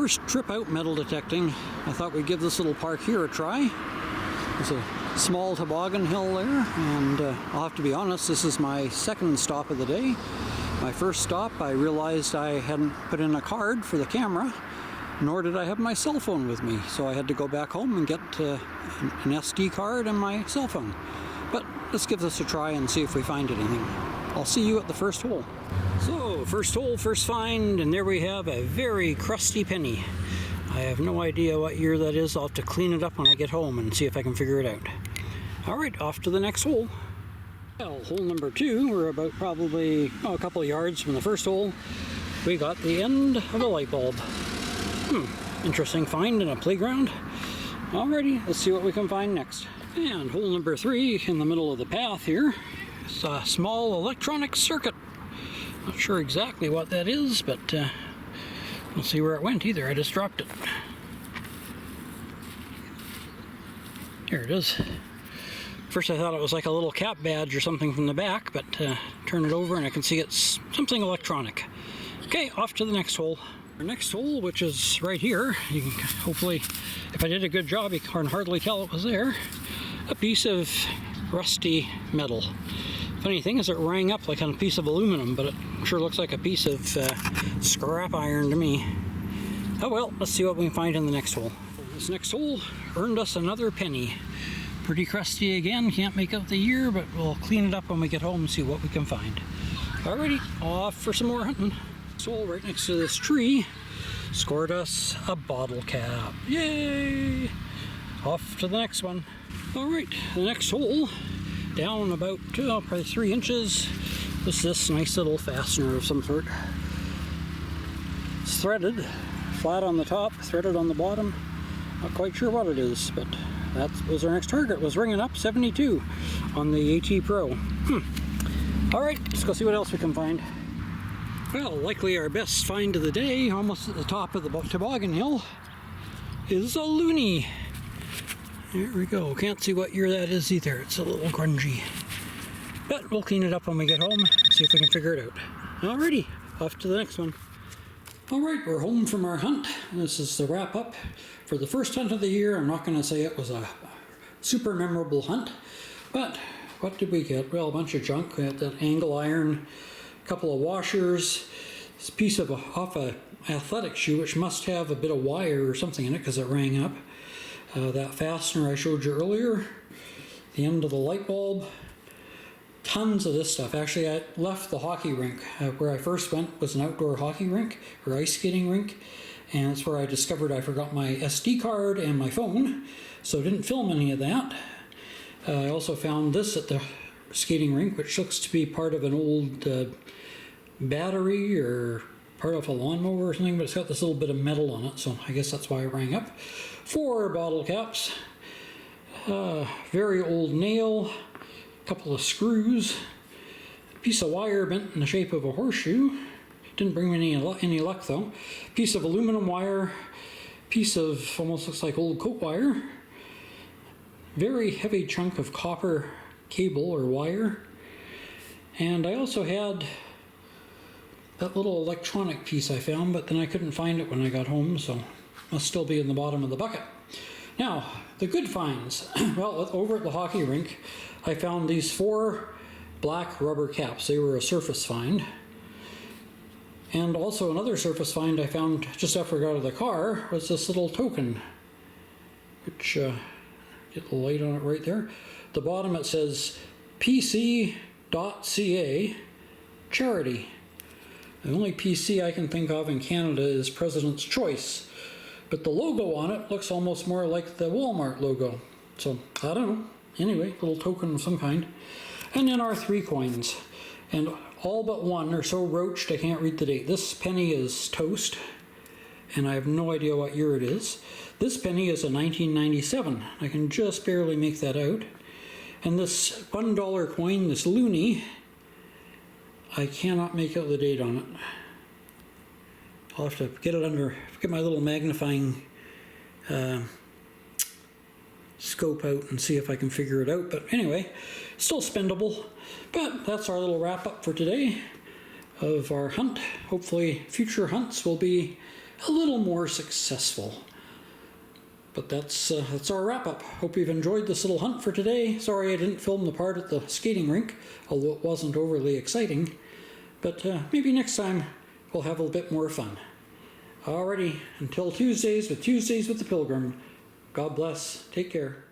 first trip out metal detecting, I thought we'd give this little park here a try. There's a small toboggan hill there, and I'll have to be honest, this is my second stop of the day. My first stop, I realized I hadn't put in a card for the camera, nor did I have my cell phone with me, so I had to go back home and get an SD card and my cell phone. But let's give this a try and see if we find anything. I'll see you at the first hole. So, first hole, first find, and there we have a very crusty penny. I have no idea what year that is. I'll have to clean it up when I get home and see if I can figure it out. Alright, off to the next hole. Well, hole number 2, we're about probably a couple of yards from the first hole. We got the end of a light bulb. Interesting find in a playground. Alrighty, let's see what we can find next. And hole number 3 in the middle of the path here. It's a small electronic circuit. Not sure exactly what that is, but we'll see where it went either. I just dropped it. Here it is. First I thought it was like a little cap badge or something from the back, but turn it over and I can see it's something electronic. Okay, off to the next hole. Our next hole, which is right here, you can hopefully, if I did a good job, you can hardly tell it was there. A piece of rusty metal. Funny thing is it rang up like on a piece of aluminum, but it sure looks like a piece of scrap iron to me. Oh well, let's see what we can find in the next hole. This next hole earned us another penny. Pretty crusty again, can't make out the year, but we'll clean it up when we get home and see what we can find. Alrighty, off for some more hunting. This hole right next to this tree scored us a bottle cap. Yay! Off to the next one. Alright, the next hole, down about probably 3 inches, was this nice little fastener of some sort. It's threaded, flat on the top, threaded on the bottom. Not quite sure what it is, but that was our next target. It was ringing up 72 on the AT Pro. Alright, let's go see what else we can find. Well, likely our best find of the day, almost at the top of the toboggan hill, is a loonie. There we go. Can't see what year that is either. It's a little grungy. But we'll clean it up when we get home, see if we can figure it out. Alrighty, off to the next one. Alright, we're home from our hunt. This is the wrap up for the first hunt of the year. I'm not going to say it was a super memorable hunt, but what did we get? Well, a bunch of junk. We had that angle iron, a couple of washers, this piece of off a athletic shoe, which must have a bit of wire or something in it because it rang up. That fastener I showed you earlier, the end of the light bulb, tons of this stuff. Actually, I left the hockey rink. Where I first went was an outdoor hockey rink, or ice skating rink, and that's where I discovered I forgot my SD card and my phone, so didn't film any of that. I also found this at the skating rink, which looks to be part of an old battery or part of a lawnmower or something, but it's got this little bit of metal on it, so I guess that's why it rang up. 4 bottle caps, very old nail, a couple of screws, a piece of wire bent in the shape of a horseshoe. Didn't bring me any luck though. Piece of aluminum wire, piece of almost looks like old coat wire, very heavy chunk of copper cable or wire, and I also had that little electronic piece I found, but then I couldn't find it when I got home, so must still be in the bottom of the bucket. Now, the good finds. Well, over at the hockey rink, I found these 4 black rubber caps. They were a surface find. And also another surface find I found just after I got out of the car was this little token, which, get the light on it right there. The bottom it says PC.ca charity. The only PC I can think of in Canada is President's Choice, but the logo on it looks almost more like the Walmart logo. So, I don't know. Anyway, little token of some kind. And then our 3 coins. And all but one are so roached I can't read the date. This penny is toast, and I have no idea what year it is. This penny is a 1997. I can just barely make that out. And this $1 coin, this loonie, I cannot make out the date on it. I'll have to get my little magnifying scope out and see if I can figure it out. But anyway, still spendable. But that's our little wrap up for today of our hunt. Hopefully future hunts will be a little more successful. But that's our wrap-up. Hope you've enjoyed this little hunt for today. Sorry I didn't film the part at the skating rink, although it wasn't overly exciting. But maybe next time we'll have a bit more fun. Alrighty, until Tuesdays with the Pilgrim. God bless. Take care.